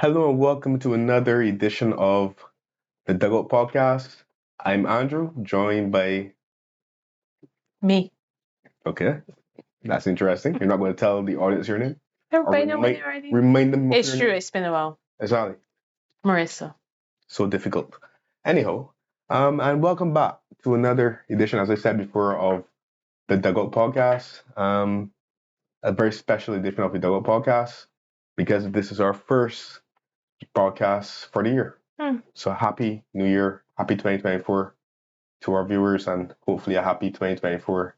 Hello and welcome to another edition of the Dugout podcast. I'm Andrew, joined by. Me. Okay, that's interesting. You're not going to tell the audience your name? Everybody know my name already. Remind them of It's your true, name. it's been a while. Exactly. Marissa. So difficult. Anyhow, and welcome back to another edition, as I said before, of the Dugout podcast. A very special edition of the Dugout podcast because this is our first podcast for the year. So happy New Year, happy 2024 to our viewers, and hopefully a happy 2024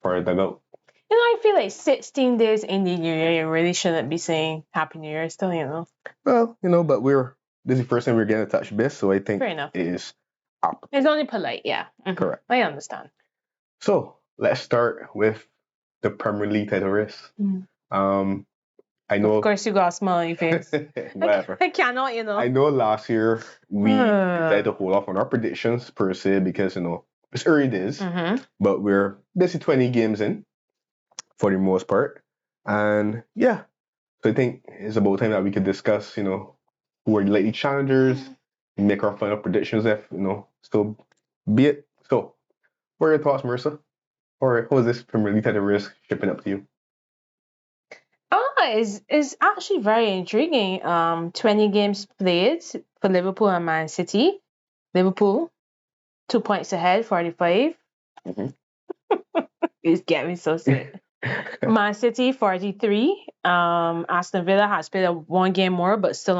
for the Dugout. I feel like 16 days in the new year, you really shouldn't be saying Happy New Year still, Well, but this is the first time we're getting to touch base, so I think Fair enough. it is up. It's only polite, yeah. Correct. I understand. So let's start with the Premier League title race. I know. Of course, you got a smile on your face. Whatever. I cannot, I know last year we decided to hold off on our predictions per se because it's early days, but we're basically 20 games in for the most part, and yeah, so I think it's about time that we could discuss, who are the likely challengers, make our final predictions if still be it. So, what are your thoughts, Marissa? Or how is this Premier League title race shipping up to you? It's actually very intriguing. 20 games played for Liverpool and Man City. Liverpool, 2 points ahead, 45. It's getting me so sick. Man City, 43. Aston Villa has played one game more, but still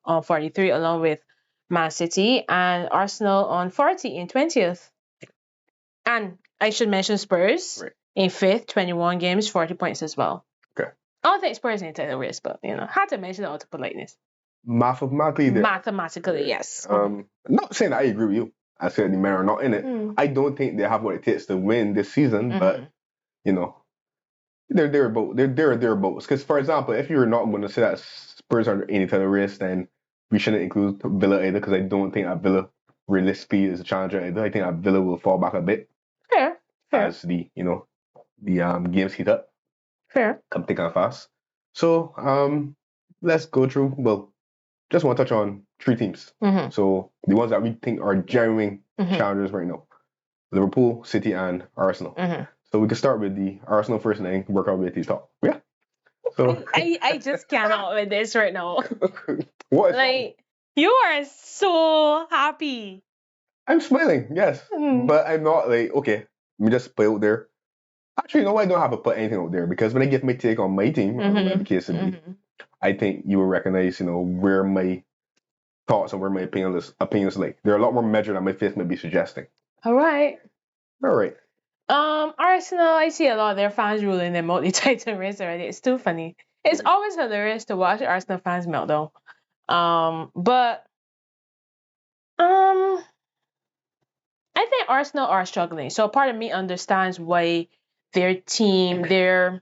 on 43, along with Man City, and Arsenal on 40 in 20th. And I should mention Spurs in 5th, 21 games, 40 points as well. Okay. I don't think Spurs ain't title race, but had to mention it out of politeness. Mathematically, yes. Not saying that I agree with you. I said the men are not in it. I don't think they have what it takes to win this season, but they're thereabouts. Because for example, if you're not going to say that Spurs are in the title race, then we shouldn't include Villa either. Because I don't think that Villa realistically is a challenger either. I think that Villa will fall back a bit. Fair. As the games heat up. Fair. Come thick and fast. So let's go through. Well, just want to touch on 3 teams. So the ones that we think are genuine challengers right now: Liverpool, City, and Arsenal. So we can start with the Arsenal first and then work our way to the top. Yeah. So I just cannot with this right now. What? You are so happy. I'm smiling, yes, but I'm not okay. Let me just put it out there. Actually, I don't have to put anything out there because when I give my take on my team, whatever the case would be, I think you will recognize, where my thoughts and where my opinions like. They're a lot more measured than my face may be suggesting. All right. Arsenal, I see a lot of their fans ruling them out the title race already. It's too funny. It's always hilarious to watch Arsenal fans melt though. But I think Arsenal are struggling. So part of me understands why their team, their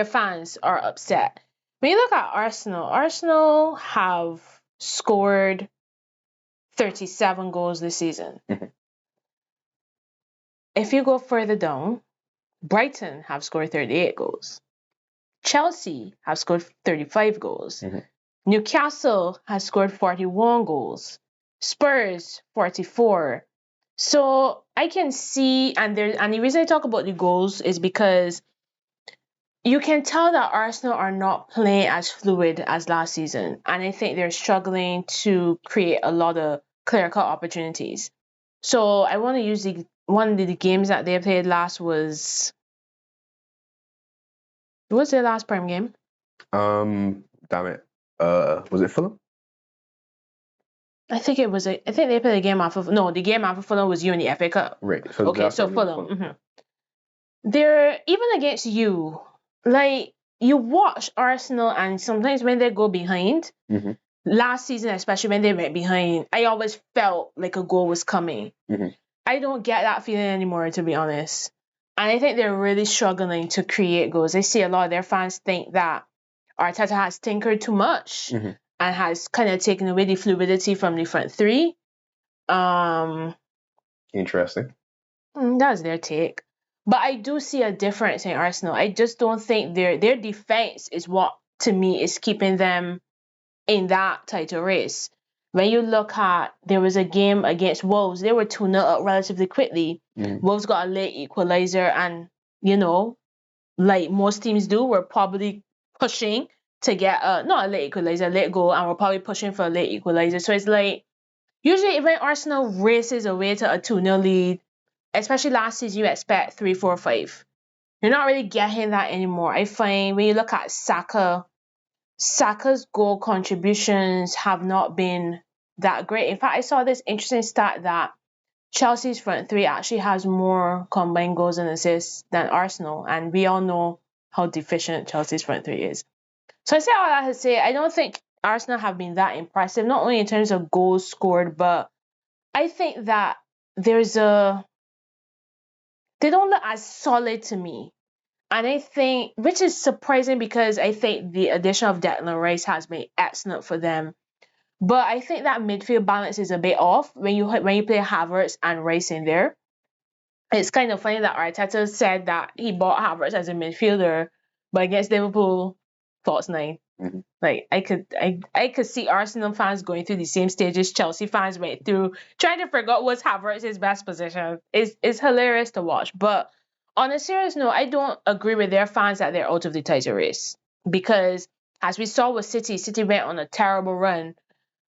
fans are upset. When you look at Arsenal have scored 37 goals this season. If you go further down, Brighton have scored 38 goals. Chelsea have scored 35 goals. Newcastle has scored 41 goals. Spurs, 44. So I can see, and the reason I talk about the goals is because you can tell that Arsenal are not playing as fluid as last season. And I think they're struggling to create a lot of clear-cut opportunities. So I want to use one of the games that they played last was... What was their last prime game? Damn it. Was it Fulham? I think it was. I think they played a game off of. No, the game off of Fulham was you in the FA Cup. Right. So Fulham. They're even against you. You watch Arsenal, and sometimes when they go behind, last season especially when they went behind, I always felt like a goal was coming. I don't get that feeling anymore, to be honest. And I think they're really struggling to create goals. I see a lot of their fans think that Arteta has tinkered too much and has kind of taken away the fluidity from the front three. Interesting. That's their take. But I do see a difference in Arsenal. I just don't think their defense is what, to me, is keeping them in that title race. When you look at, there was a game against Wolves, they were 2-0 up relatively quickly. Wolves got a late equalizer, and like most teams do, we're probably pushing to get not a late equalizer, a late goal, and we're probably pushing for a late equalizer. So it's like, usually when Arsenal races away to a 2-0 lead, especially last season, you expect 3, 4, 5. You're not really getting that anymore. I find when you look at Saka's goal contributions have not been that great. In fact, I saw this interesting stat that Chelsea's front three actually has more combined goals and assists than Arsenal, and we all know how deficient Chelsea's front three is. So I say all that to say, I don't think Arsenal have been that impressive, not only in terms of goals scored, but I think that they don't look as solid to me. And I think, which is surprising because I think the addition of Declan Rice has been excellent for them. But I think that midfield balance is a bit off when you play Havertz and Rice in there. It's kind of funny that Arteta said that he bought Havertz as a midfielder, but against Liverpool, false nine. Like I could see Arsenal fans going through the same stages Chelsea fans went through, trying to figure out what's Havertz's best position. It's hilarious to watch. But on a serious note, I don't agree with their fans that they're out of the title race, because as we saw with City went on a terrible run.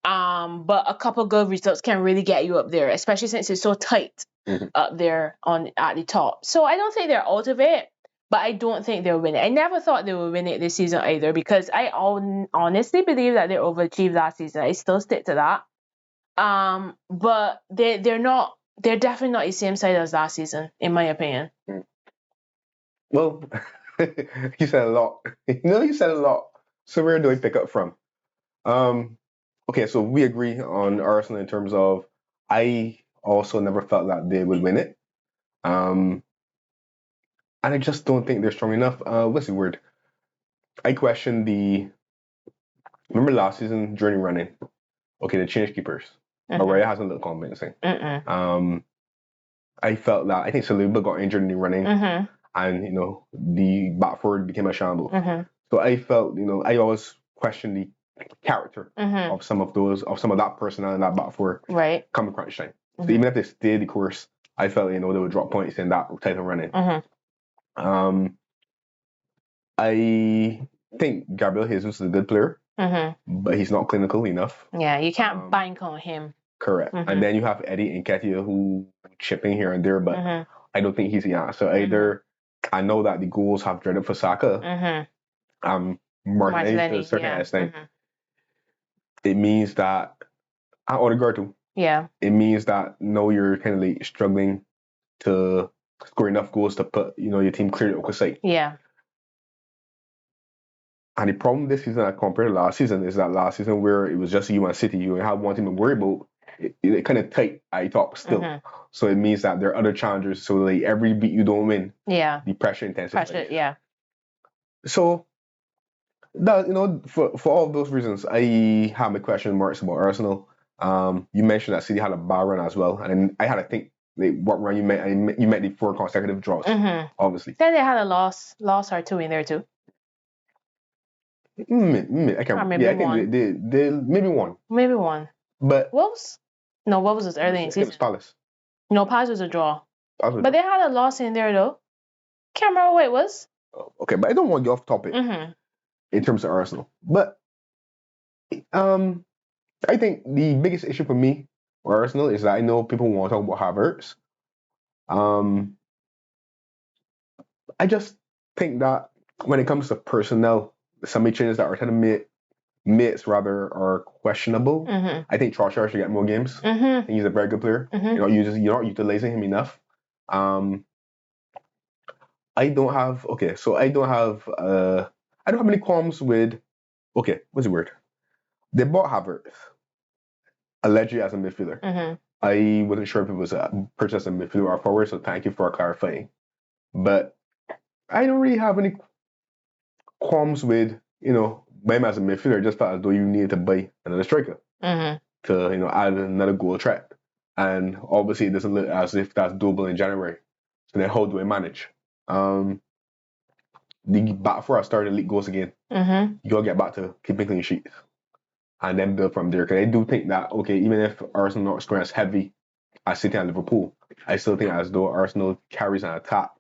But a couple good results can really get you up there, especially since it's so tight up there at the top. So I don't think they're out of it, but I don't think they'll win it. I never thought they would win it this season either, because I honestly believe that they overachieved last season. I still stick to that. But they're definitely not the same side as last season, in my opinion. Well, you said a lot. You said a lot. So where do I pick up from? Okay, so we agree on Arsenal in terms of, I also never felt that they would win it. And I just don't think they're strong enough. What's the word? I question remember last season during running? Okay, the change keepers. Maria hasn't looked convincing. I felt that, I think Saliba got injured in the running, and the back forward became a shambles. So I felt, I always questioned the character of some of that personnel in that back four coming crunch time. So even if they stayed the course, I felt they would drop points in that type of running. I think Gabriel Jesus is a good player, but he's not clinical enough. Yeah, you can't bank on him. Correct. And then you have Eddie Nketiah, who chipping here and there, but I don't think he's the answer either. I know that the goals have dreaded for Saka. Martinelli to a certain extent. It means that Odegaard too. Yeah. It means that you're kind of like struggling to score enough goals to put your team clear the side. Yeah. And the problem this season compared to last season is that last season, where it was just you and City, you have one team to worry about. It kind of tight at the top still. So it means that there are other challengers. So like every beat you don't win, the pressure intensifies. So that for all of those reasons, I have my question marks about Arsenal. You mentioned that City had a bad run as well, and I had to think what run you meant. You meant the 4 consecutive draws, obviously. Then they had a loss or 2 in there too. I can't. Maybe I think they maybe one. Maybe one. But Wolves? No, Wolves was early in the season. It was Palace. No, Palace was a draw. But they had a loss in there though. Can't remember what it was. Okay, but I don't want to get off topic in terms of Arsenal. But I think the biggest issue for me with Arsenal is that I know people want to talk about Havertz. I just think that when it comes to personnel, some of the changes that Arteta mates rather are questionable. I think Trossard should get more games. I think he's a very good player. You're not utilizing him enough. I don't have any qualms with what's the word? They bought Havertz allegedly as a midfielder. I wasn't sure if it was a purchase a midfielder or forward, so thank you for clarifying. But I don't really have any qualms with buy him as a midfielder. I just felt as though you needed to buy another striker to add another goal threat. And obviously it doesn't look as if that's doable in January. So then how do I manage? The back four are starting to leak goals again. You gotta get back to keeping clean sheets. and then build from there. Because I do think that, okay, even if Arsenal not scoring as heavy as City and Liverpool, I still think as though Arsenal carries an attack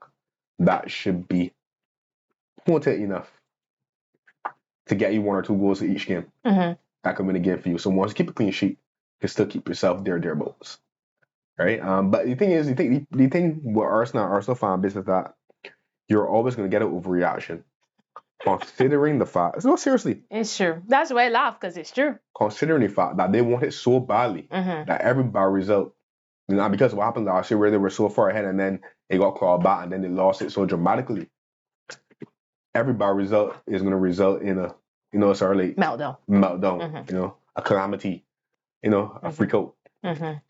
that should be potent enough to get you 1 or 2 goals in each game. That could win a game for you. So once you keep a clean sheet, you can still keep yourself thereabouts. Right? But the thing is, the thing with Arsenal fan base is that you're always going to get an overreaction. Considering the fact, no, seriously. It's true. That's why I laugh, because it's true. Considering the fact that they want it so badly that every bad result, because of what happened last year where they were so far ahead and then they got clawed back and then they lost it so dramatically, every bad result is going to result in a, meltdown, a calamity, a freak out,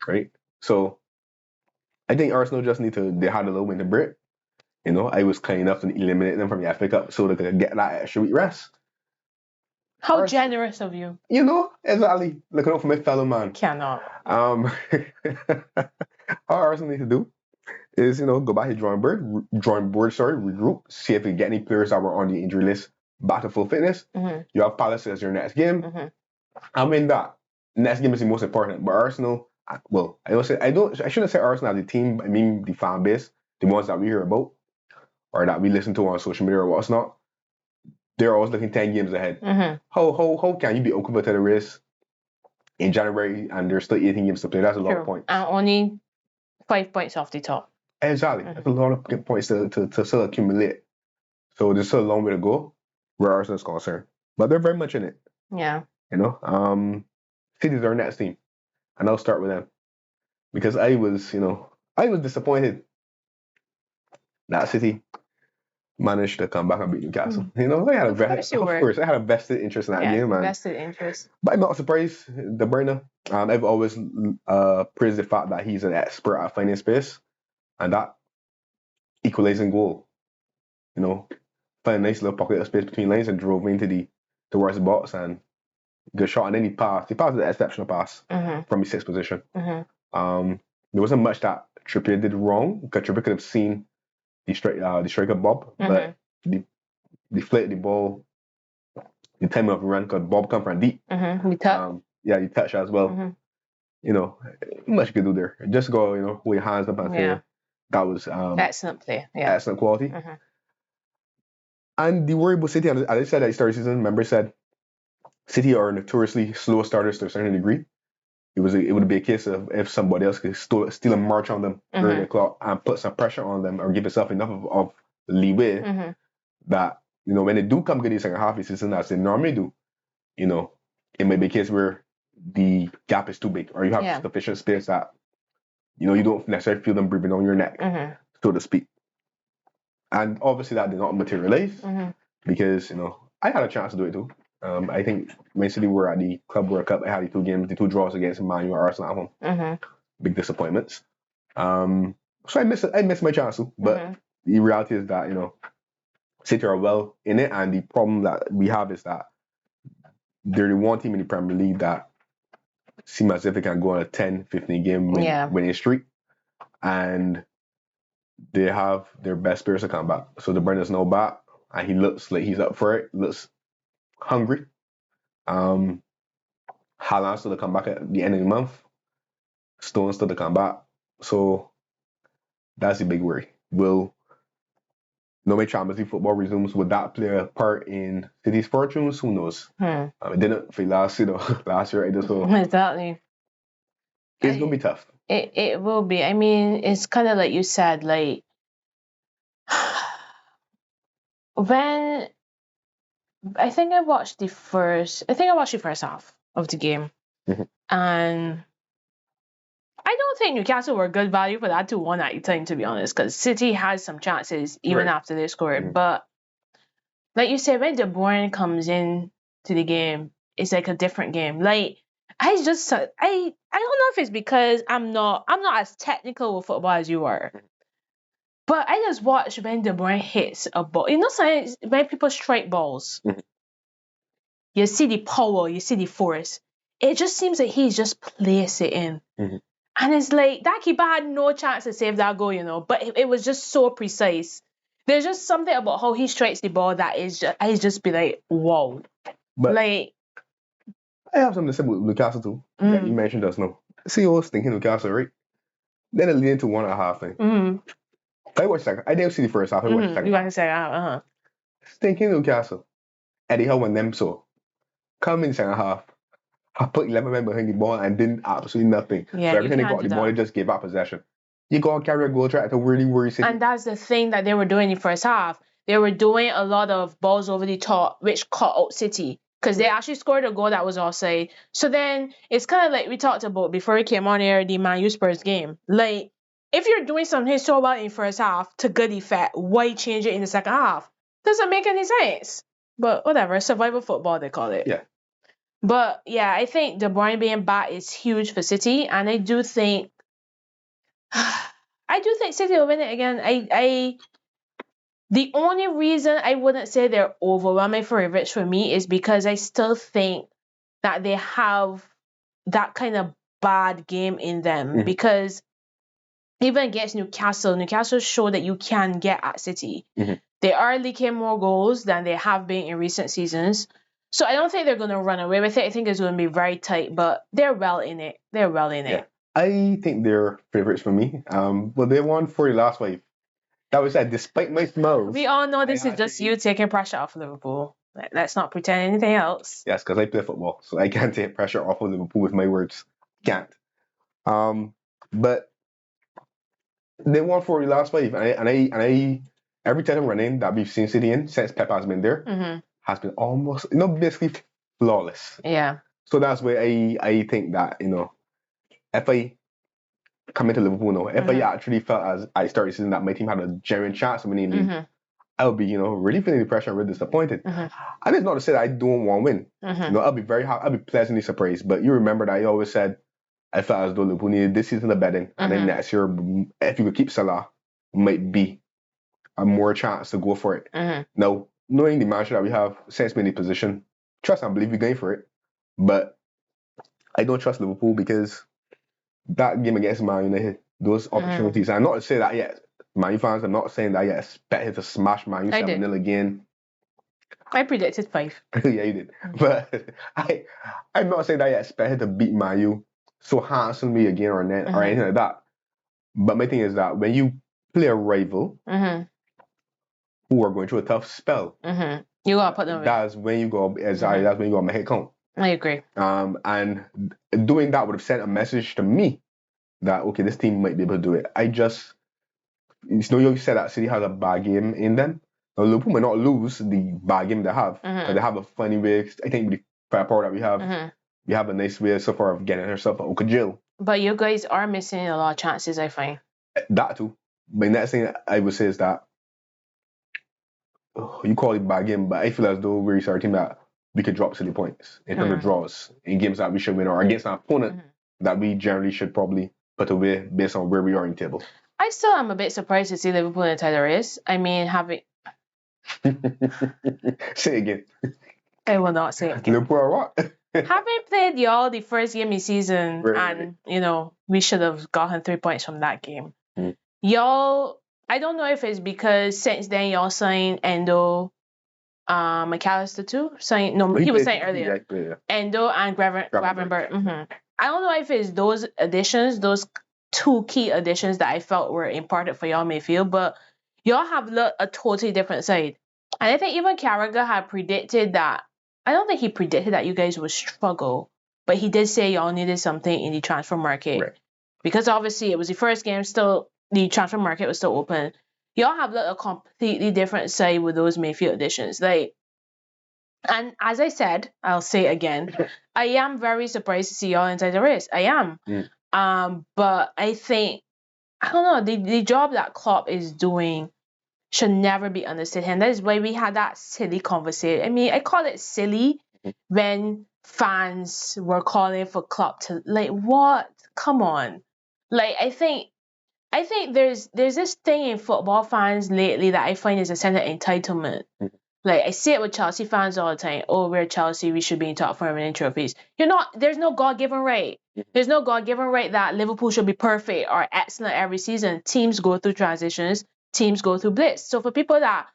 right? So I think Arsenal just they had a little winter break. I was kind enough to eliminate them from the FA Cup so they could get that extra week rest. How generous of you. Exactly. Looking out for my fellow man. Cannot. All Arsenal need to do is, go back to the drawing board, regroup, see if we get any players that were on the injury list back to full fitness. You have Palace as your next game. I mean that. Next game is the most important. But Arsenal, well, I shouldn't say Arsenal as the team, I mean the fan base, the ones that we hear about, or that we listen to on social media or what's not. They're always looking 10 games ahead. How can you be over to the race in January and there's still 18 games to play? That's a lot of points. And only 5 points off the top. Exactly. That's a lot of points to still accumulate. So there's still a long way to go where Arsenal is concerned. But they're very much in it. Yeah. City's our next team. And I'll start with them. Because I was disappointed that City managed to come back and beat Newcastle. I had a vested interest in that game, man. Vested interest. But I'm not surprised, De Bruyne. I've always praised the fact that he's an expert at finding space, and that equalizing goal. Find a nice little pocket of space between lines and drove into towards the box and good shot. And then he passed. He passed an exceptional pass from his sixth position. There wasn't much that Trippier did wrong, because Trippier could have seen the striker Bob, but the deflated the ball, the timing of the run, because Bob come from deep. He touched. He touched as well. Much you could do there. Just go, with your hands up and say that was excellent play. Yeah. Excellent quality. And the worry about City, as I said at the start of the season, members said City are notoriously slow starters to a certain degree. It would be a case of if somebody else could steal a march on them early the clock and put some pressure on them, or give yourself enough of leeway that, when they do come good in the second half of the season, as they normally do, it may be a case where the gap is too big, or you have sufficient space that, you don't necessarily feel them breathing on your neck, so to speak. And obviously that did not materialize because, I had a chance to do it too. I think Man City were at the Club World Cup. I had the 2 draws against Man U and Arsenal at home. Big disappointments. So I missed my chance too. But the reality is that, City are well in it, and the problem that we have is that they're the one team in the Premier League that seem as if they can go on a 10, 15 game winning streak, and they have their best players to come back. So De Bruyne is now back, and he looks like he's up for it. Looks hungry. Haaland still to come back at the end of the month. Stones still to come back. So that's the big worry. Will Champions League football resumes? Would that play a part in City's fortunes? Who knows? It didn't for last year either. So exactly. It's gonna be tough. It will be. I mean, it's kind of like you said, like when I think I watched the first half of the game, and I don't think Newcastle were good value for that 2-1 at the time, to be honest, because City has some chances even after they scored. But like you said, when De Bruyne comes in to the game, it's like a different game. Like I don't know if it's because I'm not as technical with football as you are. But I just watch when De Bruyne hits a ball. Sometimes when people strike balls, you see the power, you see the force. It just seems like he just plays it in. And it's like, that keeper had no chance to save that goal, but it was just so precise. There's just something about how he strikes the ball that is just, I just be like, wow. But like, I have something to say about Newcastle too. Yeah, you mentioned us now. See, I was thinking Newcastle, right? Then it lead into 1.5 thing. I watched second. I didn't see the first half. I watched second. You want to say Thinking Newcastle. Eddie Howe and them so come in second half. I put 11 men behind the ball and did absolutely nothing. Yeah, so every time they got the ball, they just gave up possession. You go and carry a goal track to really worry City. And that's the thing that they were doing in the first half. They were doing a lot of balls over the top, which caught out City. Because they actually scored a goal that was offside. So then it's kind of like we talked about before we came on air, the Man U Spurs game. Like, if you're doing something so well in the first half to good effect, why change it in the second half? Doesn't make any sense. But whatever, survival football, they call it. Yeah. But yeah, I think De Bruyne being back is huge for City. And I do think City will win it again. The only reason I wouldn't say they're overwhelming favorites for me is because I still think that they have that kind of bad game in them. Because even against Newcastle showed that you can get at City. They are leaking more goals than they have been in recent seasons. So I don't think they're going to run away with it. I think it's going to be very tight, but they're well in it. It. I think they're favorites for me. But they won for the last 5. That was that despite my smells. We all know this is just you taking pressure off Liverpool. Let's not pretend anything else. Yes, because I play football, so I can't take pressure off of Liverpool with my words. Can't. But they won for the last 5, and I every time I'm running that we've seen City in since Pep has been there has been almost basically flawless. Yeah. So that's where I think that if I come into Liverpool now, if I actually felt as I started seeing that my team had a genuine chance of winning the league, I would be really feeling the pressure and really disappointed. And it's not to say that I don't want to win. I'll be very happy, I'll be pleasantly surprised. But you remember that I always said I felt as though Liverpool needed this season of betting, and then next year, if you could keep Salah, might be a more chance to go for it. Now, knowing the manager that we have, since being in the position, trust and believe we're going for it. But I don't trust Liverpool because that game against Man United, those opportunities, and not to say that yet, Man U fans, I'm not saying that I expected to smash Man U 7-0 again. I predicted 5. Yeah, you did. But I'm not saying that I expected to beat Man U so handsomely again or anything like that. But my thing is that when you play a rival who are going through a tough spell, you gotta put them away. That's when you go. That's when you go on my head count. I agree. And doing that would have sent a message to me that okay, this team might be able to do it. You said that City has a bad game in them. Now, Liverpool might not lose the bad game they have, but they have a funny way. I think with the firepower that we have a nice way so far of getting ourselves out of jail. But you guys are missing a lot of chances, I find. That too. My next thing I would say is that you call it bad game, but I feel as though we're a team that we could drop silly points in terms of draws in games that we should win or against an opponent that we generally should probably put away based on where we are in the table. I still am a bit surprised to see Liverpool inside the race. I mean, having... Say it again. I will not say it again. Liverpool or what? Having played y'all the first game of the season, and, we should have gotten 3 points from that game. Y'all, I don't know if it's because since then y'all signed Endo, McAllister too. He was signed earlier. Yeah. Endo and Gravenberch. I don't know if it's those additions, those 2 key additions that I felt were important for y'all midfield, but y'all have looked a totally different side. And I think even Carragher had predicted that. I don't think he predicted that you guys would struggle, but he did say y'all needed something in the transfer market. Right. Because obviously it was the first game, still the transfer market was still open. Y'all have looked a completely different side with those midfield additions. And as I said, I'll say it again, I am very surprised to see y'all inside the race. I am. But I think, I don't know, the job that Klopp is doing should never be understood. And that is why we had that silly conversation. I mean, I call it silly when fans were calling for Klopp to, what? Come on. I think there's this thing in football fans lately that I find is a sense of entitlement. I see it with Chelsea fans all the time. Oh, we're Chelsea, we should be in top form winning trophies. There's no God-given right. There's no God-given right that Liverpool should be perfect or excellent every season. Teams go through transitions. Teams go through blitz. So for those people that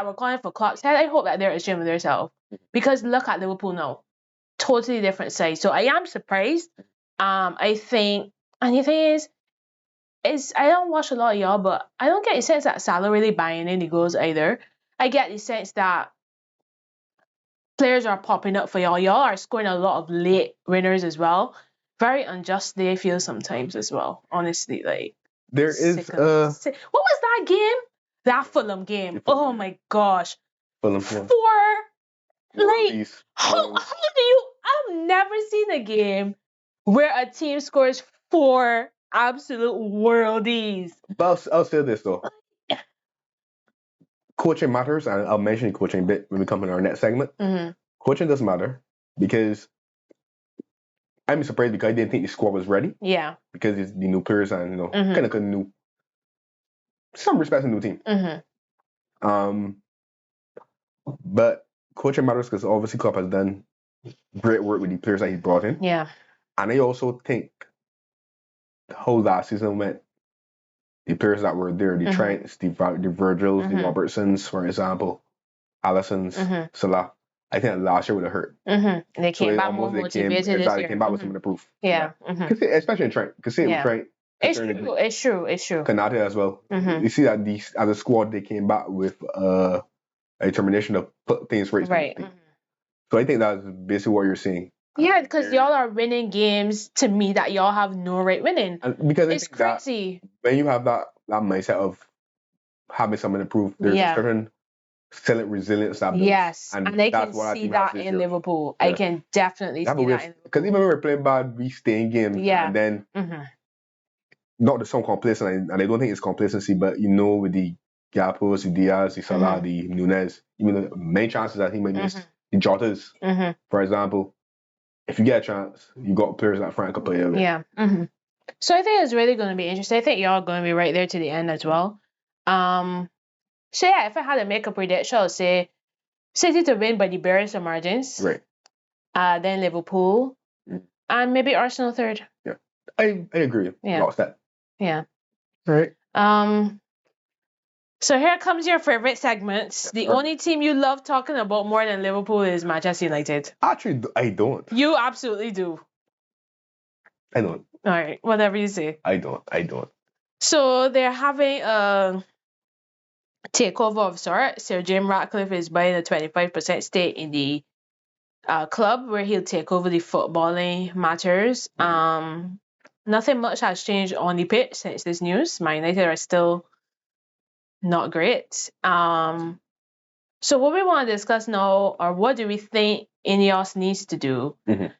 were calling for Klopp's head, I hope that they're ashamed of themselves. Because look at Liverpool now. totally different side. So I am surprised. I think, and the thing is I don't watch a lot of y'all, but I don't get the sense that Salah really buying any goals either. I get the sense that players are popping up for y'all. Y'all are scoring a lot of late winners as well. Very unjustly, I feel sometimes as well. Honestly, like there is what was that game? That Fulham game. Oh my gosh. Fulham. Like how do you? I've never seen a game where a team scores 4 absolute worldies. But I'll say this though. Coaching matters, and I'll mention coaching a bit when we come in our next segment. Mm-hmm. Coaching does matter because I'm surprised because I didn't think the squad was ready. Yeah. Because it's the new players and kind of a new, some respects a new team. Mm-hmm. But coaching matters because obviously Klopp has done great work with the players that he brought in. Yeah. And I also think the whole last season went. The players that were there, the Trents, the Virgils, the Robertsons, for example, Alissons, Salah. I think last year would have hurt. And they came back more motivated this year. They came back with some of the proof. Yeah. Especially in Trent. Because with Trent. It's true. Kanate as well. You see that as a squad, they came back with a determination to put things right. So I think that's basically what you're seeing. Yeah, because y'all are winning games to me that y'all have no right winning. And because it's crazy. When you have that mindset of having someone improve, there's a certain silent resilience that builds. Yes, and I can see that in Liverpool. Yeah. I can definitely see that in Liverpool. Because even when we're playing bad, we stay in games. Yeah. And then, not the some complacent, and I don't think it's complacency, but with the Gapos, the Diaz, the Salah, the Nunez, even the main chances that he might miss, the Jotas, for example. If you get a chance, you got players that Frank can play with. Yeah. So I think it's really going to be interesting. I think y'all are going to be right there to the end as well. So yeah, if I had to make a prediction, I would say City to win by the barest of margins. Right. Then Liverpool, and maybe Arsenal third. Yeah, I agree. Yeah. Lost that. Yeah. Right. So here comes your favorite segments. The only team you love talking about more than Liverpool is Manchester United. Actually, I don't. You absolutely do. I don't. All right, whatever you say. I don't. So they're having a takeover of sorts. Sir Jim Ratcliffe is buying a 25% stake in the club where he'll take over the footballing matters. Nothing much has changed on the pitch since this news. Man United are still not great. So what we want to discuss now, or what do we think INEOS needs to do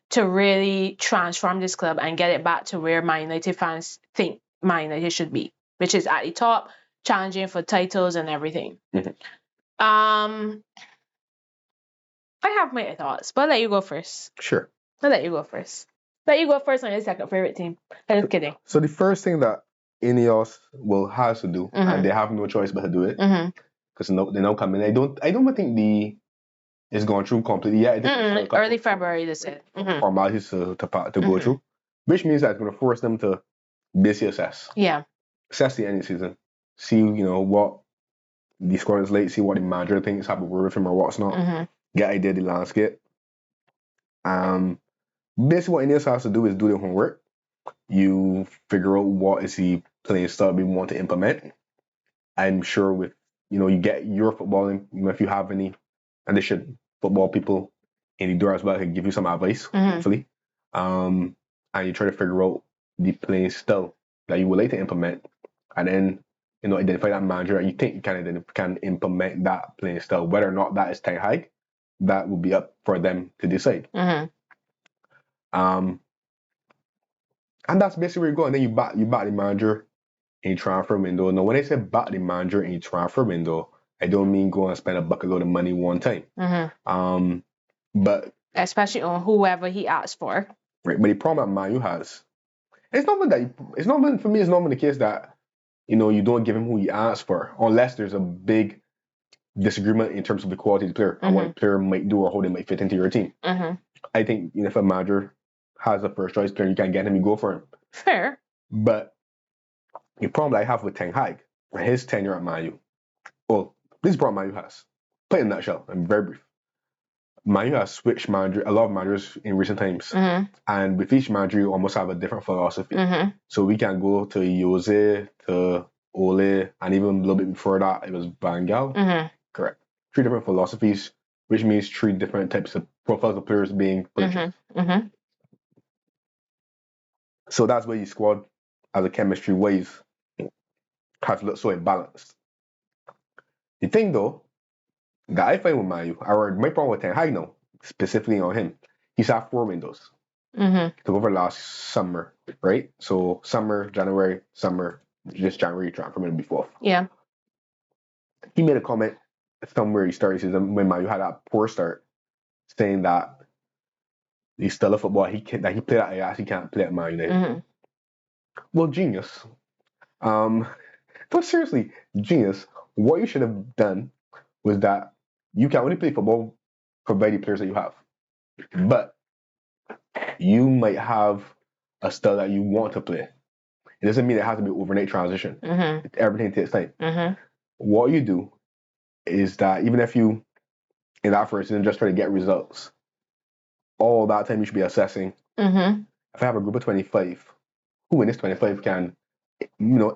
to really transform this club and get it back to where Man United fans think Man United should be, which is at the top, challenging for titles and everything. I have my thoughts, but I'll let you go first. Sure. Let you go first on your second favorite team. I'm just kidding. So the first thing that INEOS has to do, and they have no choice but to do it, because they're now coming. I don't think it's gone through completely yet. I think early February this year. Formalities to go through, which means that it's going to force them to basically assess. Yeah. Assess the end of the season. See, what the squad is like. See what the manager thinks, have a word with him or what's not. Get idea of the landscape. Basically what INEOS has to do is do their homework. You figure out what is the playing style we want to implement. I'm sure with, you get your footballing, if you have any, and they should football people in the door as well, can give you some advice, hopefully. And you try to figure out the playing style that you would like to implement. And then, identify that manager that you think you can implement that playing style. Whether or not that is Ten Hag, that will be up for them to decide. And that's basically where you go. And then you back the manager in transfer window. Now, when I say back the manager in transfer window, I don't mean go and spend a bucket load of money one time. But especially on whoever he asks for. Right. But the problem that Man U has, it's not the case that you don't give him who he asks for, unless there's a big disagreement in terms of the quality of the player and what the player might do or how they might fit into your team. I think if a manager has a first choice player, you can get him, you go for him. Fair. But the problem that I have with Ten Hag, his tenure at Man U, well, this is the problem Man U has. Play in a nutshell, I'm very brief. Man U has switched manager, a lot of managers in recent times. And with each manager, you almost have a different philosophy. So we can go to Jose, to Ole, and even a little bit before that, it was Van Gaal. Correct. 3 different philosophies, which means 3 different types of profiles of players being purchased. So that's where your squad, as a chemistry wise, has to look so imbalanced. The thing though, that I find with Man U, or my problem with Ten Hag now, specifically on him, he's had 4 windows. Took over last summer, right? So summer, January, summer, just January transfer window before. Yeah. He made a comment somewhere he started season when Man U had that poor start, saying that he's still a football that he played at Ajax, he can't play at Man United. Well, genius. But seriously, genius. What you should have done was that you can only play football provided the players that you have. But you might have a style that you want to play. It doesn't mean it has to be overnight transition. Everything takes time. What you do is that even if you, in that first season, just try to get results, all that time you should be assessing. If I have a group of 25, who in this 25 can,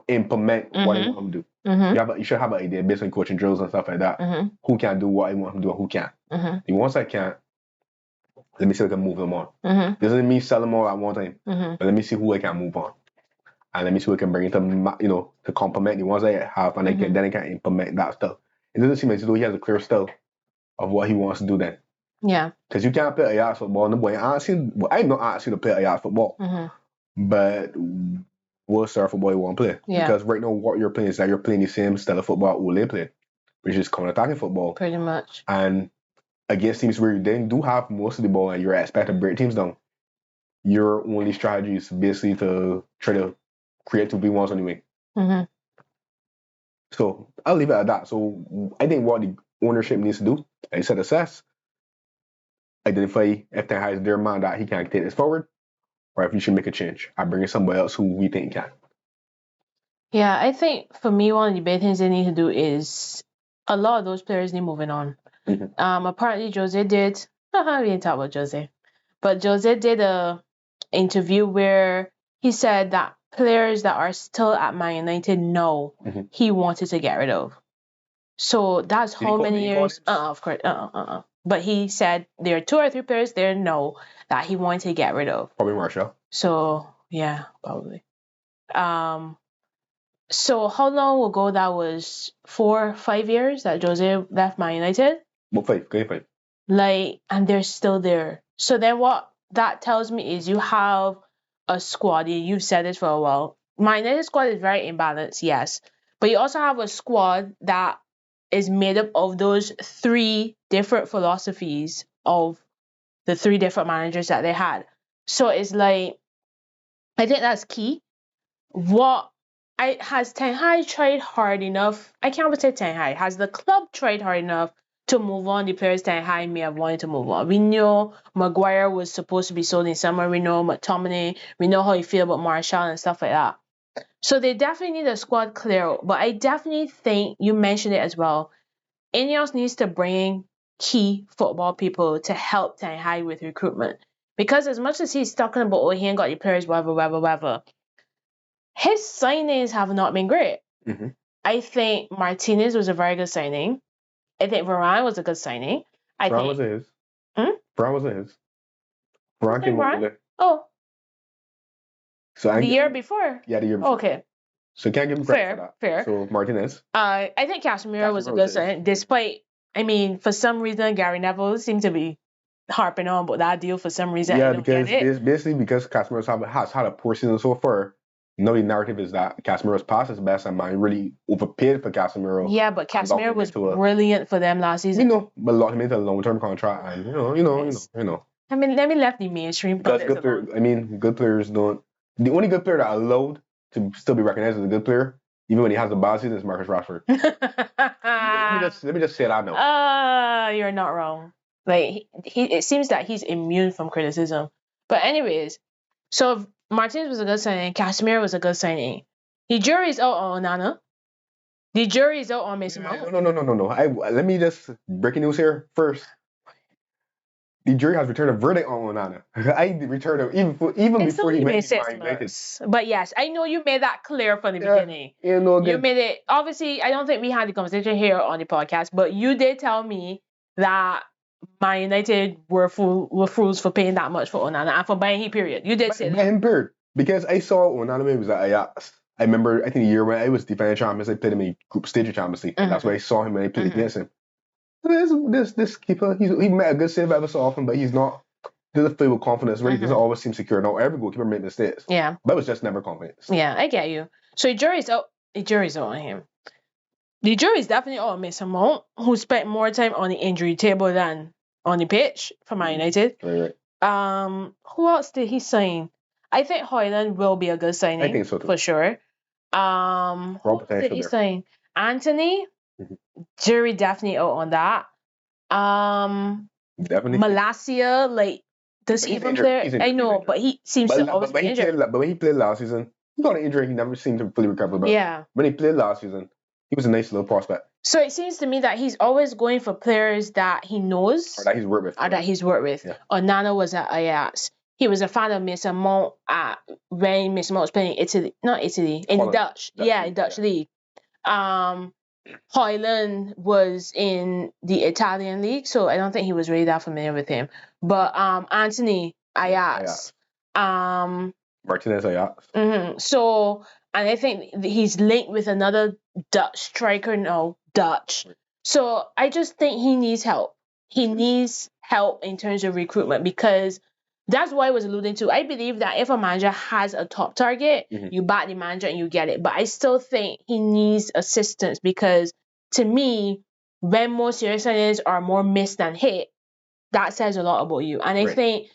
implement what I want them to do. You should have an idea based on coaching drills and stuff like that. Who can do what I want them to do and who can't. The ones I can't, let me see if I can move them on. Doesn't mean sell them all at one time, but let me see who I can move on. And let me see who I can bring into, to complement the ones I have, and then I can implement that stuff. It doesn't seem as though he has a clear style of what he wants to do then. Yeah. Because you can't play Ajax football. No boy, I'm not asking you to play Ajax football. But what style of football you want to play? Yeah. Because right now what you're playing is that you're playing the same style of football Ole played, which is counter-attacking football. Pretty much. And against teams where you then do have most of the ball and you're expected to break teams down, your only strategy is basically to try to create 2v1s anyway. So I'll leave it at that. So I think what the ownership needs to do, like I said, assess, identify if Ten Hag is their man that he can take this forward, or if you should make a change and bring in somebody else who we think can. Yeah, I think for me, one of the big things they need to do is a lot of those players need moving on. Apparently, Jose did. We didn't talk about Jose, but Jose did a interview where he said that players that are still at Man United know he wanted to get rid of. So that's how many years? Of course. But he said there are 2 or 3 players there know that he wanted to get rid of. Probably Marshall. So yeah, probably. So how long ago that was? 4 or 5 years that Jose left Man United? What 5? Go 5. Like, and they're still there. So then what that tells me is you have a squad. You've said this for a while. My United squad is very imbalanced, yes. But you also have a squad that is made up of those 3 different philosophies of the 3 different managers that they had. So it's like, I think that's key. Has Ten Hag tried hard enough? I can't even say Ten Hag. Has the club tried hard enough to move on the players Ten Hag may have wanted to move on? We know Maguire was supposed to be sold in summer. We know McTominay. We know how you feel about Marshall and stuff like that. So they definitely need a squad clear. But I definitely think, you mentioned it as well, INEOS needs to bring key football people to help Ten Hag with recruitment. Because as much as he's talking about, oh, he ain't got the players, whatever, his signings have not been great. I think Martinez was a very good signing. I think Varane was a good signing. Varane wasn't his. Varane wasn't his. Varane came over. Oh. So the year before? Yeah, the year before. Okay. So can't give him credit for that. Fair. So Martinez. I think Casemiro was a good signing. Despite, for some reason, Gary Neville seemed to be harping on about that deal for some reason. Yeah, because it's basically because Casemiro has had a poor season so far. The narrative is that Casemiro's past his best and man really overpaid for Casemiro. Yeah, but Casemiro was brilliant for them last season. But locked him into a long-term contract, and you know. Let me left the mainstream. Because good players don't. The only good player that allowed to still be recognized as a good player, even when he has a bad season, is Marcus Rashford. let me just say that now. You're not wrong. Like it seems that he's immune from criticism. But anyways, so Martinez was a good signing. Casemiro was a good signing. The jury's out on Onana. The jury's out on Mason Mount. No. Let me just breaking news here first. the jury has returned a verdict on Onana. I returned it even It's before only he been went to 6 Man United. months. But yes, I know you made that clear from the beginning. Yeah, no You good. made it, obviously, I don't think we had the conversation here on the podcast, but you did tell me that Man United were fools for paying that much for Onana and for buying him, period. You did say that. By him, period. Because I saw Onana was at Ajax. I remember, I think the year when I was defending champions, I played him in group stage of Champions League. That's why I saw him when I played against him. This keeper, he made a good save ever so often, but he's not. Doesn't play with confidence, right? He doesn't always seem secure. Now every goalkeeper make mistakes. Yeah. But it was just never confidence. Yeah, I get you. So the jury's out on him. The jury's definitely out on Mason Mount, who spent more time on the injury table than on the pitch for Man United. Right. Who else did he sign? I think Højlund will be a good signing. I think so too. For sure. Who did he sign? Anthony. Jury definitely out on that. Definitely. Malacia, like, does he even play? I know, but he seems to always be injured. But when he played last season, he got an injury. He never seemed to fully recover. But when he played last season, he was a nice little prospect. So it seems to me that he's always going for players that he knows. Or that he's worked with. Yeah. Onana was at Ajax. He was a fan of Mason Mount when Mason Mount was playing in the Dutch league. Højlund was in the Italian league, so I don't think he was really that familiar with him. But Anthony, Ajax. Martinez, Ajax. So, and I think he's linked with another Dutch striker now, Dutch. So I just think he needs help. He needs help in terms of recruitment, because that's what I was alluding to. I believe that if a manager has a top target, you back the manager and you get it. But I still think he needs assistance, because to me, when more serious signings are more missed than hit, that says a lot about you. And I think,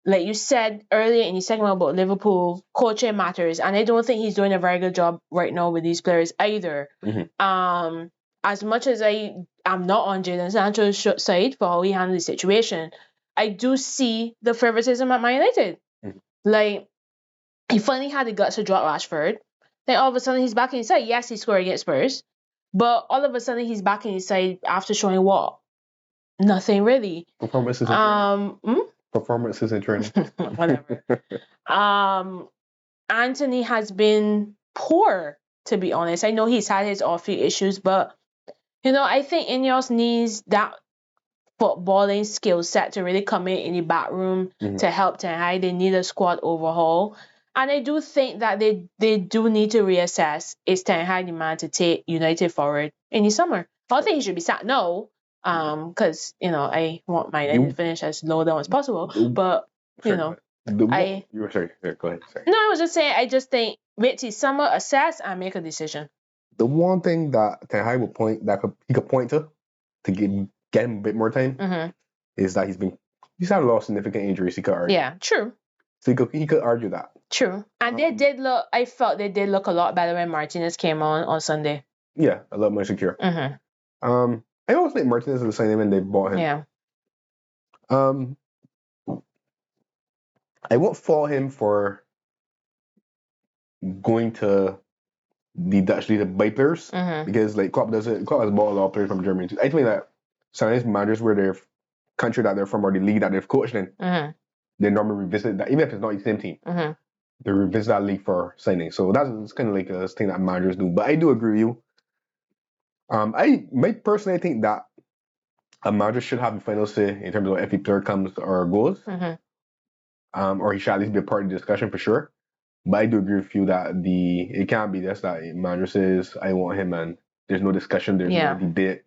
like you said earlier in the segment about Liverpool, coaching matters. And I don't think he's doing a very good job right now with these players either. As much as I'm not on Jadon Sancho's side for how he handled the situation, I do see the favoritism at Man United. Like, he finally had the guts to drop Rashford. Then all of a sudden he's back in his side. Yes, he scored against Spurs. But all of a sudden he's back in his side after showing what? Nothing really. Performances in training. Whatever. Anthony has been poor, to be honest. I know he's had his off-field issues, but I think INEOS needs that footballing skill set to really come in the back room to help Ten Hag. They need a squad overhaul. And I do think that they do need to reassess, is Ten Hag the man to take United forward in the summer? I don't think he should be sacked now, because, I want my United to finish as low down as possible. But, You were sorry. Go ahead. Sorry. No, I was just saying, I just think wait till summer, assess, and make a decision. The one thing that Ten Hag he could point to get him a bit more time is that he's had a lot of significant injuries. He could argue. Yeah, true. So he could argue that. True. And I felt they did look a lot better when Martinez came on Sunday. Yeah, a lot more secure. I always think Martinez is the same when they bought him. Yeah. I won't fault him for going to the Dutch league to buy players, because like Klopp does it. Klopp has bought a lot of players from Germany too. I think that sometimes managers where their country that they're from or the league that they've coached in, they normally revisit that, even if it's not the same team. They revisit that league for signing. So that's kind of like a thing that managers do. But I do agree with you. I might personally think that a manager should have the final say in terms of if a player comes or goes. Or he should at least be a part of the discussion for sure. But I do agree with you that it can't be this, that manager says I want him and there's no discussion, there's no debate.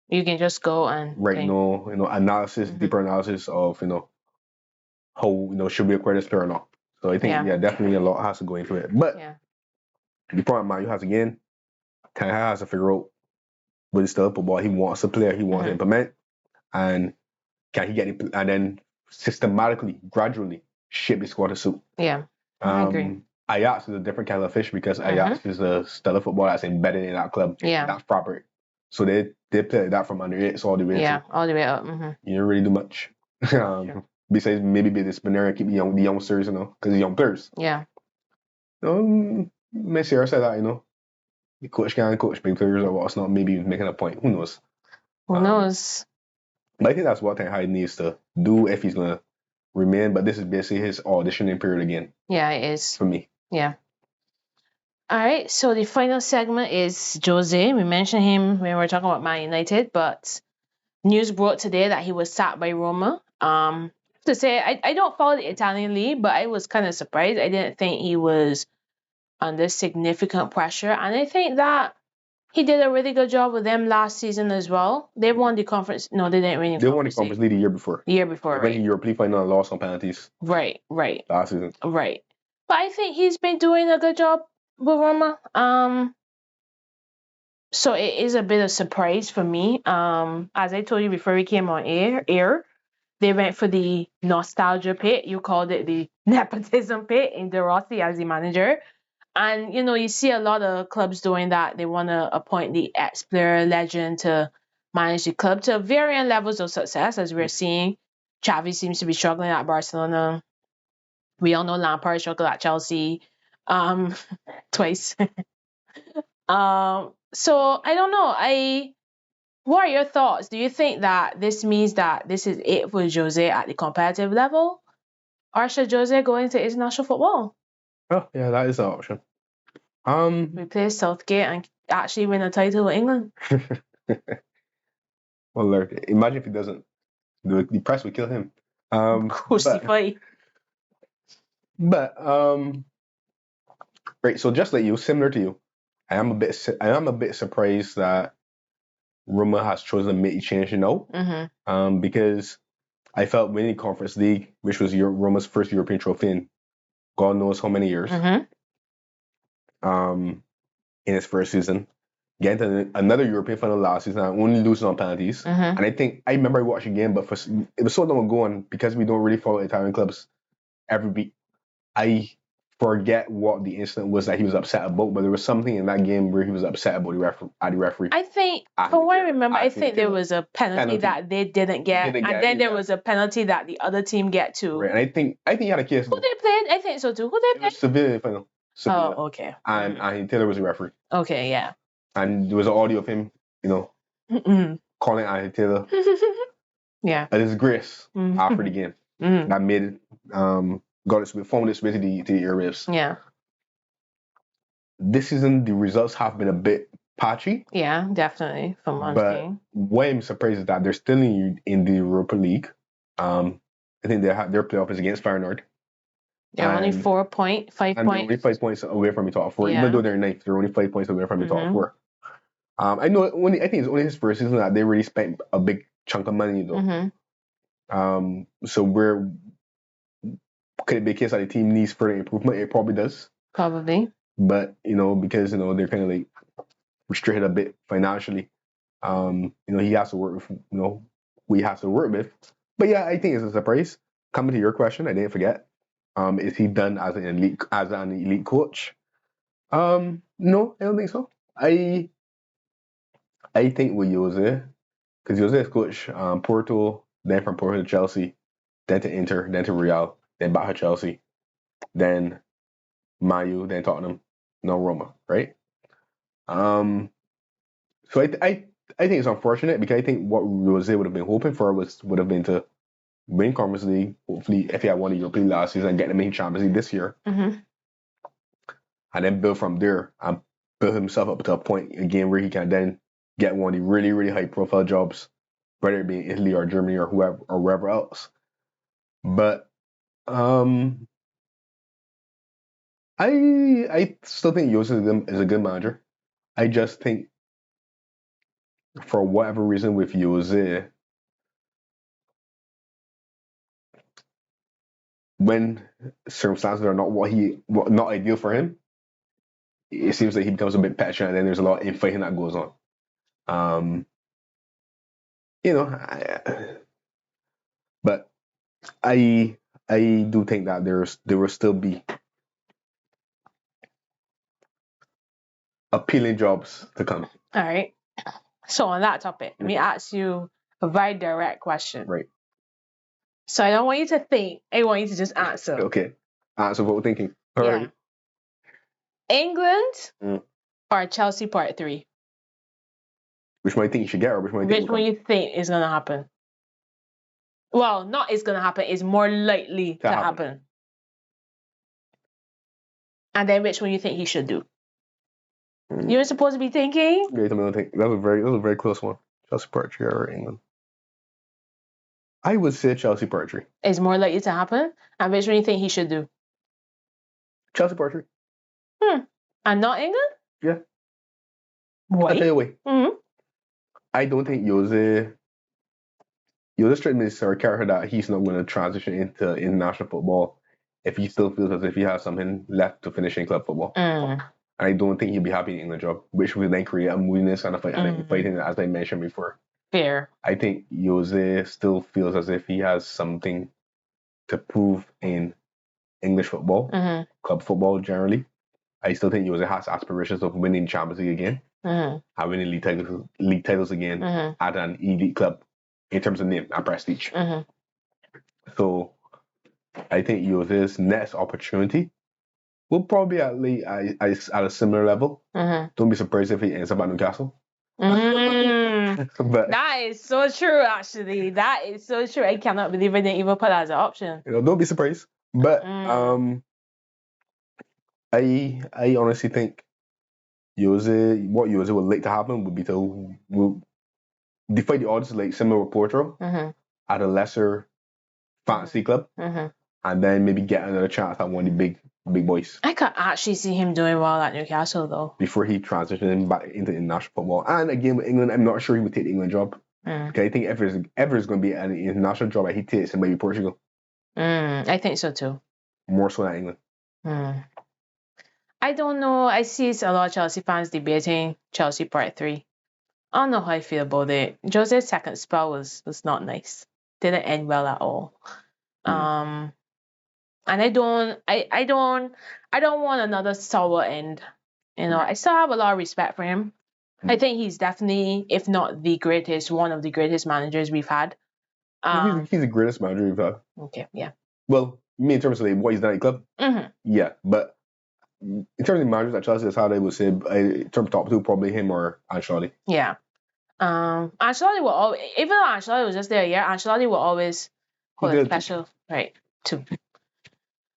You can just go and no analysis, deeper analysis of how should we acquire this player or not. So I think definitely a lot has to go into it. But the problem Man U has again, Ten Hag has to figure out what style of football he wants to play, he wants to implement, and can he get it, and then systematically, gradually shape the squad to suit. Yeah, I agree. Ajax is a different kind of fish because Ajax is a style of football that's embedded in that club. Yeah, that's proper. So they play that from under 8s all the way. All the way up. You don't really do much. Besides maybe be disciplinary and keep the youngsters, because the young players. Yeah. Messier said that, the coach can coach big players or what's not. Maybe he's making a point. Who knows? Who knows? But I think that's what Ten Hag needs to do if he's gonna remain. But this is basically his auditioning period again. Yeah, it is. For me. Yeah. All right, so the final segment is Jose. We mentioned him when we were talking about Man United, but news broke today that he was sacked by Roma. To say I don't follow the Italian league, but I was kind of surprised. I didn't think he was under significant pressure, and I think that he did a really good job with them last season as well. They won the conference. No, they didn't win the They won the Conference League the year before. The year before, right? right? When the European final and lost on penalties. Right. Last season. Right. But I think he's been doing a good job with Roma. So it is a bit of surprise for me. As I told you before we came on air, they went for the nostalgia pit. You called it the nepotism pit in De Rossi as the manager. And, you see a lot of clubs doing that. They want to appoint the ex-player legend to manage the club to varying levels of success, as we're seeing. Xavi seems to be struggling at Barcelona. We all know Lampard struggled at Chelsea twice. So I don't know. What are your thoughts? Do you think that this means that this is it for Jose at the competitive level? Or should Jose go into international football? Oh, yeah, that is an option. Replace Southgate and actually win a title with England. Well, Lord, imagine if he doesn't. The press would kill him. Crucify. But right. So just like you, similar to you, I am a bit surprised that Roma has chosen to make a change now. Mm-hmm. Because I felt winning Conference League, which was Roma's first European trophy in God knows how many years. Mm-hmm. In his first season, getting another European final last season, and only losing on penalties. Mm-hmm. And I remember watching the game, but it was so long ago, and because we don't really follow Italian clubs every week, I forget what the incident was that he was upset about. But there was something in that game where he was upset about the referee. I think, from what I remember, I think there was a penalty that they didn't get, and then there was a penalty that the other team get too. Right, and I think he had a case. Who they played? I think so too. Who they played? Sevilla final. Sevilla. Oh, okay. And Taylor was a referee. Okay, yeah. And there was an audio of him, calling Anthony Taylor. Yeah. A disgrace after the game. That made it, got it, formed its way to the airwaves. Yeah. This season, the results have been a bit patchy. Yeah, definitely. From one But what I'm surprised is that they're still in the Europa League. I think their playoff is against Feyenoord. They're only 5 points. They're only 5 points away from the top four. Even though they're ninth, they're only 5 points away from the top four. I think it's only his first season that they really spent a big chunk of money though. So could it be a case that the team needs further improvement? It probably does. Probably. But because they're kind of like restricted a bit financially. He has to work with who he has to work with. But yeah, I think it's a surprise. Coming to your question, I didn't forget. Is he done as an elite coach? No, I don't think so. I think with Jose, because Jose has coached Porto, then from Porto to Chelsea, then to Inter, then to Real, then back to Chelsea, then Man U, then Tottenham, now Roma, right? So I think it's unfortunate because I think what Jose would have been hoping for would have been to win Conference League, hopefully if he had won the European last season and get them in Champions League this year. And then build from there and build himself up to a point again where he can then get one of the really, really high profile jobs, whether it be in Italy or Germany or wherever else. But I still think Jose is a good manager. I just think for whatever reason with Jose, when circumstances are not ideal for him, it seems like he becomes a bit petulant, and then there's a lot of infighting that goes on. But I do think that there will still be appealing jobs to come. All right. So on that topic, let me ask you a very direct question. Right. So I don't want you to think. I want you to just answer. Okay. Answer what we're thinking. All right. England or Chelsea Part 3? Which one you think you should get, or which one you think you think is gonna happen? Well, not it's going to happen. It's more likely to happen. And then which one you think he should do? You were supposed to be thinking? Yeah, that was a very close one. Chelsea Partridge or England. I would say Chelsea Partridge. It's more likely to happen. And which one you think he should do? Chelsea Partridge. And not England? Yeah. Why? I'll tell you why. I don't think Jose strikes me as a character that he's not going to transition into international football if he still feels as if he has something left to finish in club football. I don't think he'll be happy in England job, which would then create a moodiness and a fighting, as I mentioned before. Fair. I think Jose still feels as if he has something to prove in English football, club football generally. I still think Jose has aspirations of winning Champions League again, and winning league titles again at an elite club in terms of name and prestige. So I think Jose's next opportunity will probably at a similar level. Don't be surprised if he ends up at Newcastle. But that is so true, actually. That is so true. I cannot believe I didn't even put that as an option. Don't be surprised. But I honestly think what Jose would like to happen would be to defy the odds, like similar with Porto, at a lesser fantasy club, and then maybe get another chance at one of the big boys. I could actually see him doing well at Newcastle, though. Before he transitioned back into international football. And again, with England, I'm not sure he would take the England job. Okay, I think if there's going to be an international job that he takes, it might be Portugal. I think so, too. More so than England. I don't know. I see a lot of Chelsea fans debating Chelsea Part 3. I don't know how I feel about it. Jose's second spell was not nice. Didn't end well at all. And I don't want another sour end. You know, I still have a lot of respect for him. I think he's definitely, if not the greatest, one of the greatest managers we've had. He's the greatest manager we've had. Okay, yeah. Well, me in terms of like what he's done at the club, yeah. But in terms of managers at Chelsea, that's how I would say, in terms of top two, probably him or Ancelotti. Yeah. Ancelotti will always, even though Ancelotti was just there a year, Ancelotti will always hold a special, right, two.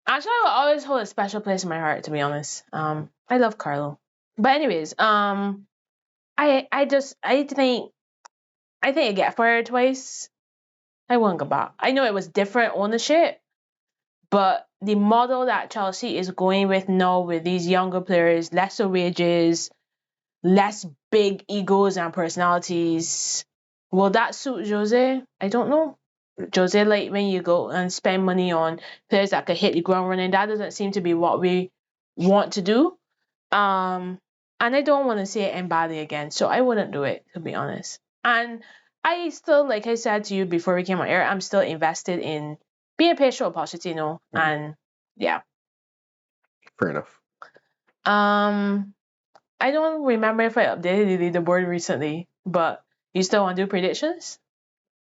Ancelotti will always hold a special place in my heart, to be honest. I love Carlo. But anyways, I think I get fired twice. I won't go back. I know it was different ownership, but the model that Chelsea is going with now with these younger players, lesser wages, less big egos and personalities, will that suit Jose? I don't know. Jose, like when you go and spend money on players that could hit the ground running, that doesn't seem to be what we want to do. And I don't want to see it end badly again, so I wouldn't do it, to be honest. And I still, like I said to you before we came on air, I'm still invested in being patient with Pochettino, and yeah. Fair enough. I don't remember if I updated the leaderboard recently, but you still want to do predictions?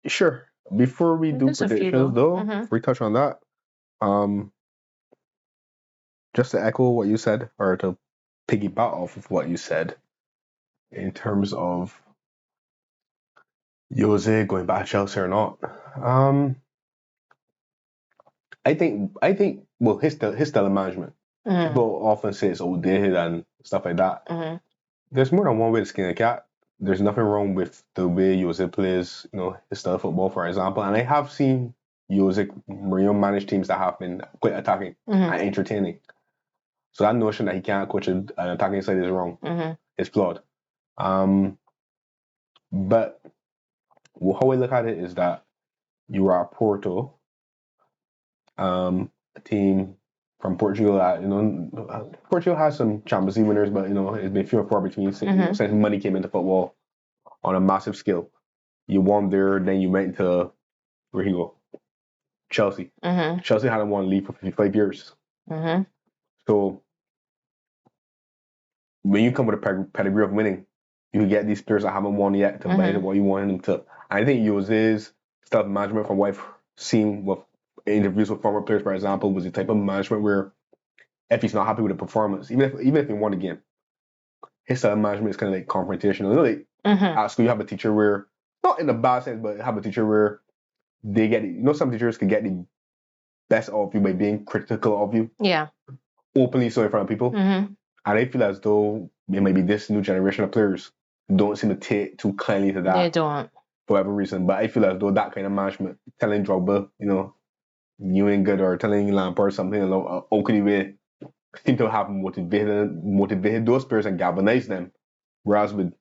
Sure. Before we do predictions, though, before we touch on that, just to echo what you said, or to piggyback off of what you said, in terms of Jose going back to Chelsea or not, I think well, his style of management, people often say it's outdated and stuff like that. There's more than one way to skin a cat. There's nothing wrong with the way Jose plays, his style of football, for example. And I have seen Jose Mourinho manage teams that have been quite attacking and entertaining. So that notion that he can't coach an attacking side is wrong. It's flawed. But how I look at it is that you are at Porto, a team from Portugal that, Portugal has some Champions League winners, but, it's been few and far between since money came into football on a massive scale. You won there, then you went to, where you go? Chelsea. Chelsea hadn't won a league for 55 years. So when you come with a pedigree of winning, you can get these players that haven't won yet to buy what you want them to. And I think Jose's style of management, from what I've seen with interviews with former players, for example, was the type of management where if he's not happy with the performance, even if he won the game, his style of management is kind of like confrontational. Like at school, you have a teacher where, not in a bad sense, but have a teacher where they get some teachers can get the best of you by being critical of you. Yeah. Openly so in front of people. Mm-hmm. And I feel as though maybe this new generation of players don't seem to take too kindly to that. They don't. For whatever reason. But I feel as though that kind of management, telling Drogba, you ain't good, or telling Lampard something along Oakley way, seem to have motivated those players and galvanized them. Whereas with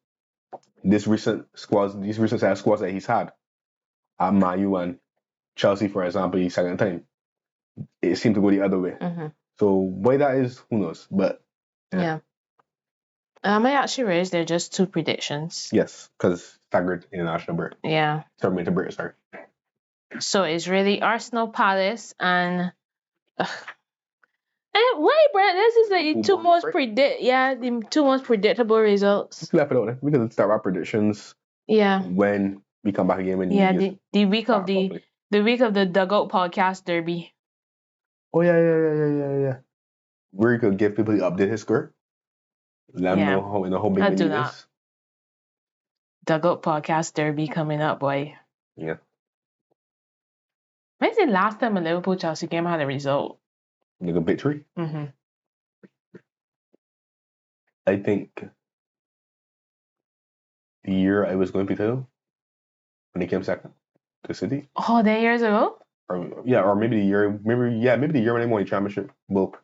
these recent set of squads that he's had at Man U and Chelsea, for example, his second time, it seemed to go the other way. Mm-hmm. So why that is, who knows? But yeah. I actually raised they're just 2 predictions. Yes, because staggered international break. Yeah. Terminator break, sorry. So it's really Arsenal, Palace, and wait, Brent, this is the two most the 2 most predictable results. Let's left it out there. We can start our predictions. Yeah. When we come back again. The week of the Dugout podcast derby. Oh yeah. Where you could give people the updated score. Let them know how big the lead is. Dugout podcast derby coming up, boy. Yeah. When's the last time a Liverpool Chelsea game had a result? Like a victory? Mm-hmm. I think the year I was going to title when they came second to City. Oh, 10 years ago? Or maybe the year when they won the championship. Well,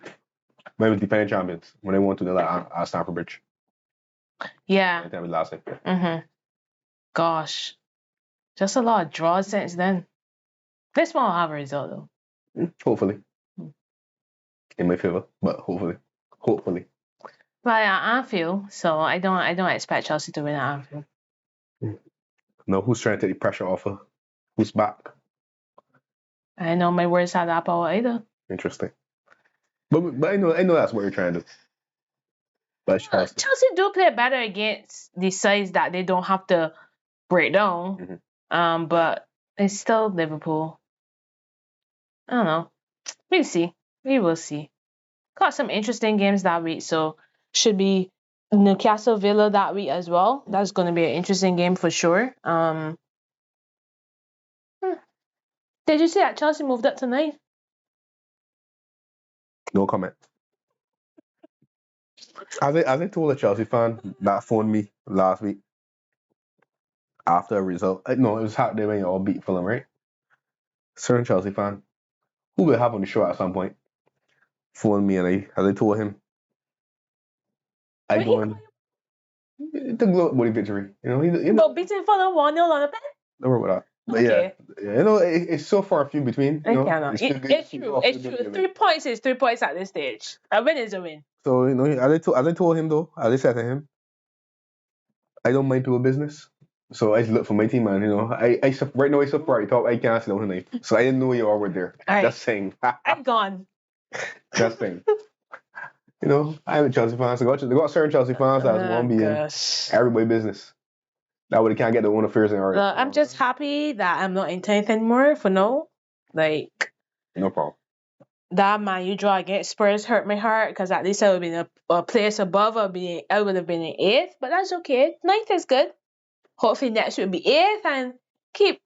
when I was defending champions, when they won to the at Stamford Bridge. Yeah. I think that was last time. Mm-hmm. Gosh. Just a lot of draws since then. This one will have a result though. Hopefully. In my favor, but hopefully. But at Anfield, so I don't expect Chelsea to win at Anfield. No, who's trying to take the pressure off her? Who's back? I know my words have that power either. Interesting. But I know that's what you're trying to do. But Chelsea do play better against the sides that they don't have to break down. Mm-hmm. But it's still Liverpool. I don't know. We'll see. We will see. Got some interesting games that week, so should be Newcastle Villa that week as well. That's going to be an interesting game for sure. Did you see that Chelsea moved up tonight? No comment. As I told a Chelsea fan that phoned me last week after a result. No, it was Saturday when you all beat Fulham, right? Certain Chelsea fan who will have on the show at some point phoned me, and as I told him, I go in the glow about the victory. But beating Fulham 1-0 on the pen? Don't worry about that. But okay. It's so far few between. I cannot. It's true. 3 points is 3 points at this stage. A win is a win. So as I told him though, as I said to him, I don't mind people business. So I look for my team, man. I right now I support top. I can't sit down tonight. So I didn't know you all were there. Right. Just saying. I'm gone. Just saying. I'm a Chelsea fan. So got certain Chelsea fans that want to be in everybody business. That way they can't get their own affairs in order. I'm just happy that I'm not in 10th anymore for no. No problem. That Man U draw against Spurs hurt my heart because at least I would have been a place above. I would have been in 8th, but that's okay. 9th is good. Hopefully next week will be 8th and keep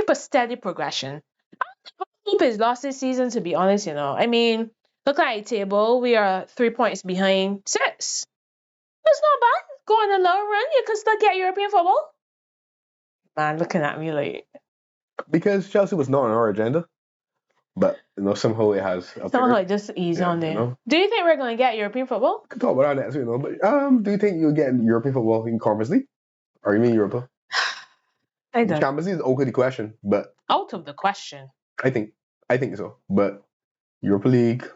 a steady progression. I hope it's lost this season, to be honest. I mean, look at the table. We are 3 points behind 6. That's not bad. Go on a low run. You can still get European football. Man, looking at me like... Because Chelsea was not on our agenda. But, somehow it has... Somehow it just eased on there. Do you think we're going to get European football? We can talk about that next week, But do you think you'll get European football in Conference League? Or you mean Europa? I don't. Champions League is okay, the question, but... Out of the question. I think so. But Europa League...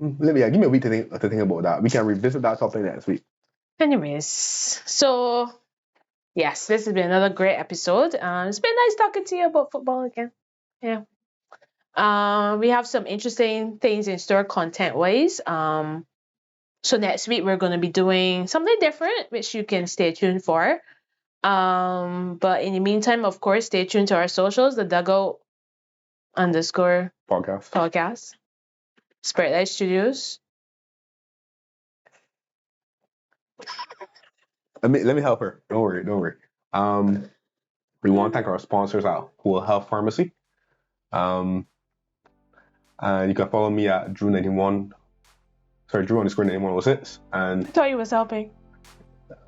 Give me a week to think about that. We can revisit that topic next week. Anyways, so yes, this has been another great episode. It's been nice talking to you about football again. Yeah. We have some interesting things in store content-wise. So next week we're going to be doing something different, which you can stay tuned for. But in the meantime, of course, stay tuned to our socials, the Dugout _ podcast. Spirit Light Studios. Let me help her. Don't worry. We want to thank our sponsors at Whole Health Pharmacy. And you can follow me at Drew91. Sorry, Drew_9106. And I thought you was helping.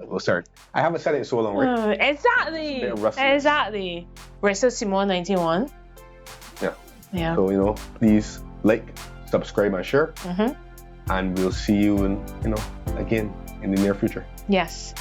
Oh, sorry. I haven't said it so long, right? Exactly. Exactly. Marissa Simone 91. Yeah. Yeah. So, please like, subscribe, and share. And we'll see you again in the near future. Yes.